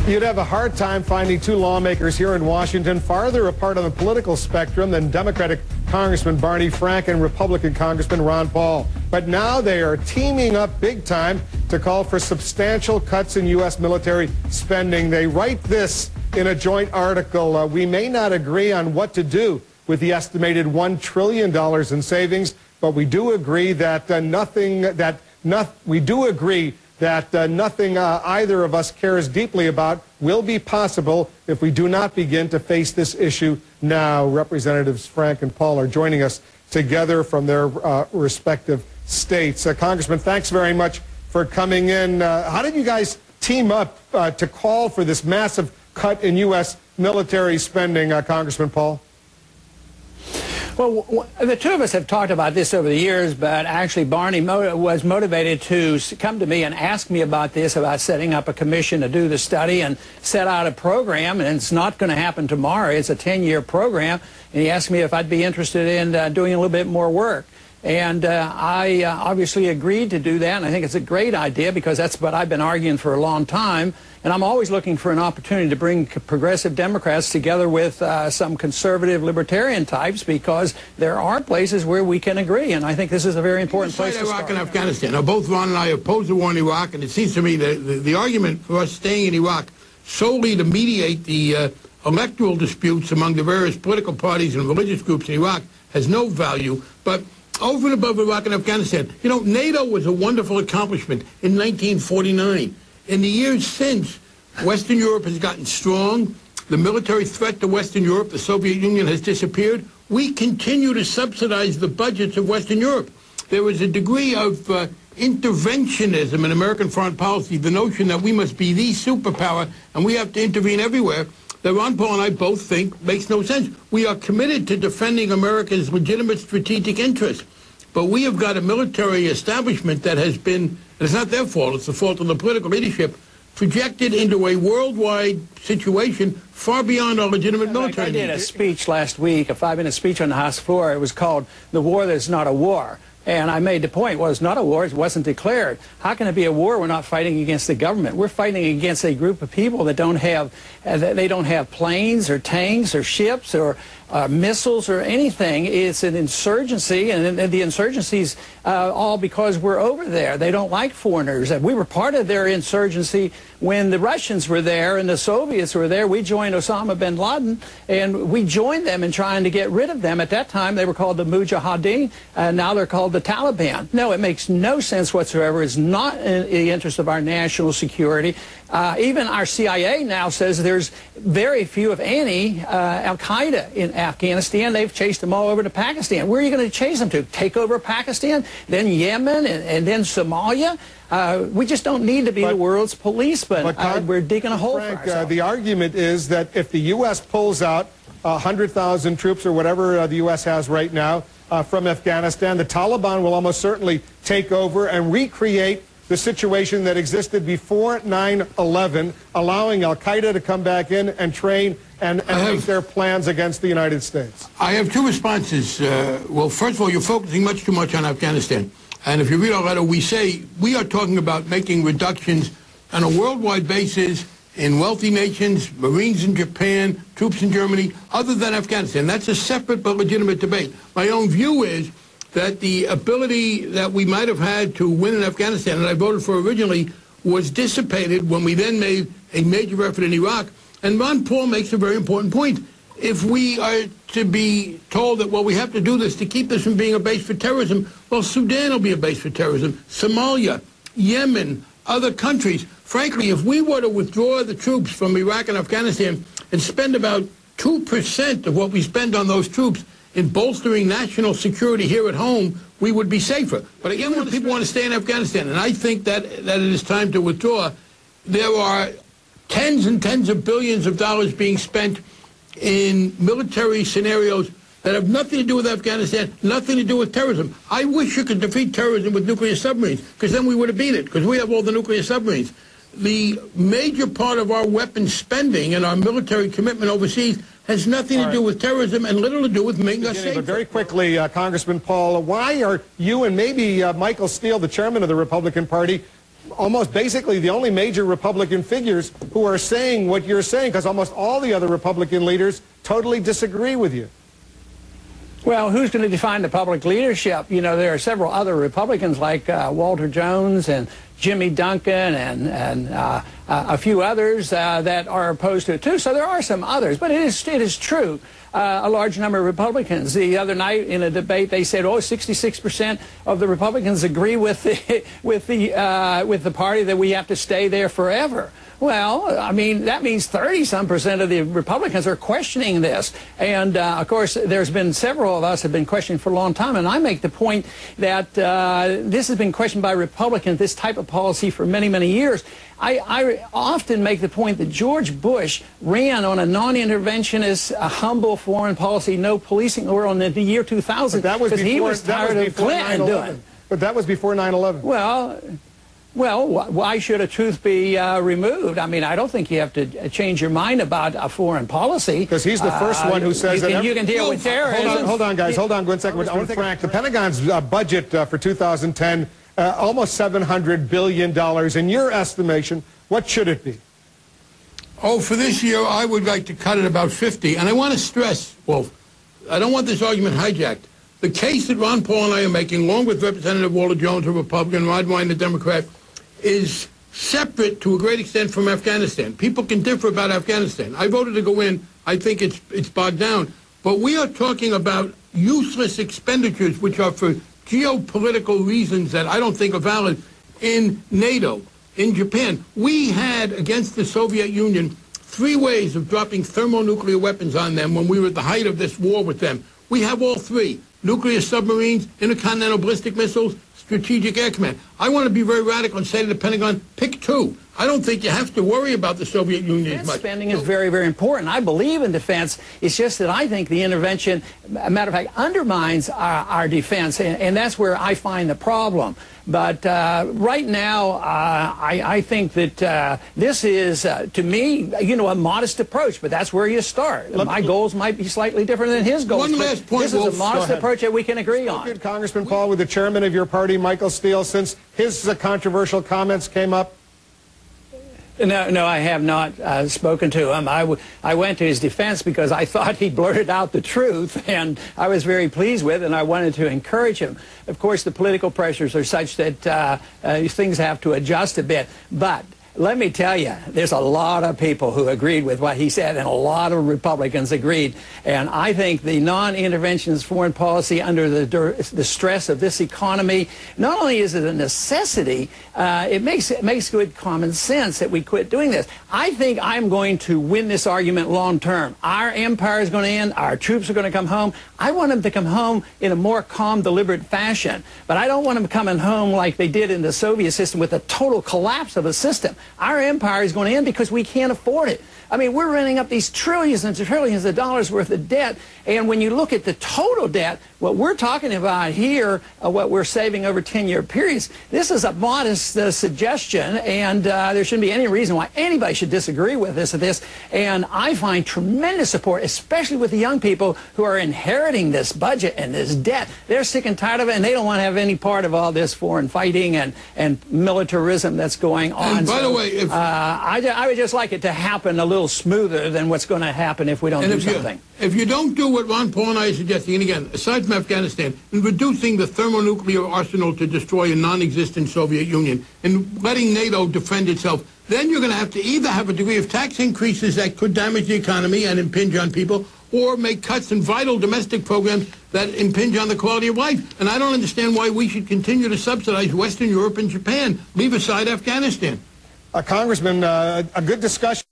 You'd have a hard time finding two lawmakers here in Washington farther apart on the political spectrum than Democratic Congressman Barney Frank and Republican Congressman Ron Paul. But now they are teaming up big time to call for substantial cuts in U.S. military spending. They write this in a joint article. We may not agree on what to do with the estimated $1 trillion in savings, but we do agree that nothing either of us cares deeply about will be possible if we do not begin to face this issue now. Representatives Frank and Paul are joining us together from their respective states. Congressman, thanks very much for coming in. How did you guys team up to call for this massive cut in U.S. military spending, Congressman Paul? Well, the two of us have talked about this over the years, but actually Barney was motivated to come to me and ask me about this, about setting up a commission to do the study and set out a program, and it's not going to happen tomorrow. It's a 10-year program, and he asked me if I'd be interested in doing a little bit more work. And I obviously agreed to do that, and I think it's a great idea because that's what I've been arguing for a long time. And I'm always looking for an opportunity to bring progressive Democrats together with some conservative libertarian types, because there are places where we can agree, and I think this is a very important place to start. Iraq and Afghanistan. Now, both Ron and I oppose the war in Iraq, and it seems to me that the argument for us staying in Iraq solely to mediate the electoral disputes among the various political parties and religious groups in Iraq has no value. But over and above Iraq and Afghanistan, you know, NATO was a wonderful accomplishment in 1949. In the years since, Western Europe has gotten strong. The military threat to Western Europe, the Soviet Union, has disappeared. We continue to subsidize the budgets of Western Europe. There is a degree of interventionism in American foreign policy, the notion that we must be the superpower and we have to intervene everywhere, that Ron Paul and I both think makes no sense. We are committed to defending America's legitimate strategic interests, but we have got a military establishment that has been, and it's not their fault, it's the fault of the political leadership, projected into a worldwide situation far beyond our legitimate military needs. I did a speech last week, a 5-minute speech on the House floor. It was called "The War That's Not a War." And I made the point, well, it's not a war, it wasn't declared. How can it be a war? We're not fighting against the government. We're fighting against a group of people that don't have planes or tanks or ships or missiles or anything. It's an insurgency, and the insurgency's all because we're over there. They don't like foreigners. We were part of their insurgency when the Russians were there and the Soviets were there. We joined Osama bin Laden, and we joined them in trying to get rid of them. At that time, they were called the Mujahideen, and now they're called the Taliban. No, it makes no sense whatsoever. It's not in the interest of our national security. Even our CIA now says there's very few, if any, Al-Qaeda in Afghanistan. They've chased them all over to Pakistan. Where are you going to chase them to? Take over Pakistan, then Yemen, and then Somalia? We just don't need to be the world's policeman. We're digging a hole for ourselves. The argument is that if the U.S. pulls out 100,000 troops or whatever the U.S. has right now from Afghanistan, the Taliban will almost certainly take over and recreate the situation that existed before 9/11, allowing Al-Qaeda to come back in and train and make their plans against the United States. I have two responses. Well, first of all, you're focusing much too much on Afghanistan. And if you read our letter, we say we are talking about making reductions on a worldwide basis in wealthy nations, Marines in Japan, troops in Germany, other than Afghanistan. That's a separate but legitimate debate. My own view is that the ability that we might have had to win in Afghanistan, and I voted for originally, was dissipated when we then made a major effort in Iraq. And Ron Paul makes a very important point. If we are to be told that, well, we have to do this to keep this from being a base for terrorism, well, Sudan will be a base for terrorism, Somalia, Yemen, other countries. Frankly, if we were to withdraw the troops from Iraq and Afghanistan and spend about 2% of what we spend on those troops in bolstering national security here at home, we would be safer. But again, when people want to stay in Afghanistan, and I think that it is time to withdraw, there are tens and tens of billions of dollars being spent in military scenarios that have nothing to do with Afghanistan, nothing to do with terrorism. I wish you could defeat terrorism with nuclear submarines, because then we would have beat it, because we have all the nuclear submarines. The major part of our weapons spending and our military commitment overseas has nothing to do with terrorism and little to do with making us safer. But very quickly, Congressman Paul, why are you and maybe Michael Steele, the chairman of the Republican Party, almost basically the only major Republican figures who are saying what you're saying, because almost all the other Republican leaders totally disagree with you. Well, who's going to define the public leadership? You know, there are several other Republicans like Walter Jones and Jimmy Duncan and a few others that are opposed to it too. So there are some others, but it is true. A large number of Republicans. The other night in a debate, they said, "Oh, 66% of the Republicans agree with the party that we have to stay there forever." Well, I mean, that means 30-some% of the Republicans are questioning this. And, of course, there's been several of us have been questioning for a long time. And I make the point that this has been questioned by Republicans, this type of policy, for many, many years. I often make the point that George Bush ran on a non-interventionist, humble foreign policy, no policing world in the year 2000 because he was tired of Clinton doing. But that was before 9/11. Well, why should a truth be removed? I mean, I don't think you have to change your mind about a foreign policy. Because he's the first one who says that. You can deal with terrorism. Hold on, guys. Hold on one second. I want to Frank. The Pentagon's budget for 2010, almost $700 billion. In your estimation, what should it be? Oh, for this year, I would like to cut it about 50. And I want to stress, Wolf, I don't want this argument hijacked. The case that Ron Paul and I are making, along with Representative Walter Jones, a Republican, Rod Wine, a Democrat, is separate to a great extent from Afghanistan. People can differ about Afghanistan. I voted to go in. I think it's bogged down. But we are talking about useless expenditures, which are for geopolitical reasons that I don't think are valid. In NATO, in Japan, we had, against the Soviet Union, 3 ways of dropping thermonuclear weapons on them when we were at the height of this war with them. We have all 3. Nuclear submarines, intercontinental ballistic missiles, strategic air command. I want to be very radical and say to the Pentagon, pick 2. I don't think you have to worry about the Soviet Union as much. Spending is very, very important. I believe in defense. It's just that I think the intervention, a matter of fact, undermines our defense, and that's where I find the problem. But right now, I think that this is, to me, a modest approach, but that's where you start. My goals might be slightly different than his goals. One last point, this is a modest approach that we can agree on. Congressman Paul, with the chairman of your party, Michael Steele, since his controversial comments came up? No, I have not spoken to him. I went to his defense because I thought he blurted out the truth, and I was very pleased with it, and I wanted to encourage him. Of course, the political pressures are such that things have to adjust a bit. But let me tell you, there's a lot of people who agreed with what he said, and a lot of Republicans agreed. And I think the non-interventionist foreign policy under the stress of this economy, not only is it a necessity, it makes good common sense that we quit doing this. I think I'm going to win this argument long term. Our empire is going to end. Our troops are going to come home. I want them to come home in a more calm, deliberate fashion. But I don't want them coming home like they did in the Soviet system with a total collapse of a system. Our empire is going to end because we can't afford it. I mean, we're running up these trillions and trillions of dollars worth of debt, and when you look at the total debt, what we're talking about here, what we're saving over 10-year periods, this is a modest suggestion, and there shouldn't be any reason why anybody should disagree with this. And I find tremendous support, especially with the young people who are inheriting this budget and this debt. They're sick and tired of it, and they don't want to have any part of all this foreign fighting and militarism that's going on. And by the way, I would just like it to happen a little smoother than what's going to happen if we don't do something. If you don't do what Ron Paul and I are suggesting, and again, aside from Afghanistan, in reducing the thermonuclear arsenal to destroy a non-existent Soviet Union and letting NATO defend itself, then you're going to have to either have a degree of tax increases that could damage the economy and impinge on people, or make cuts in vital domestic programs that impinge on the quality of life. And I don't understand why we should continue to subsidize Western Europe and Japan. Leave aside Afghanistan. Congressman, a good discussion.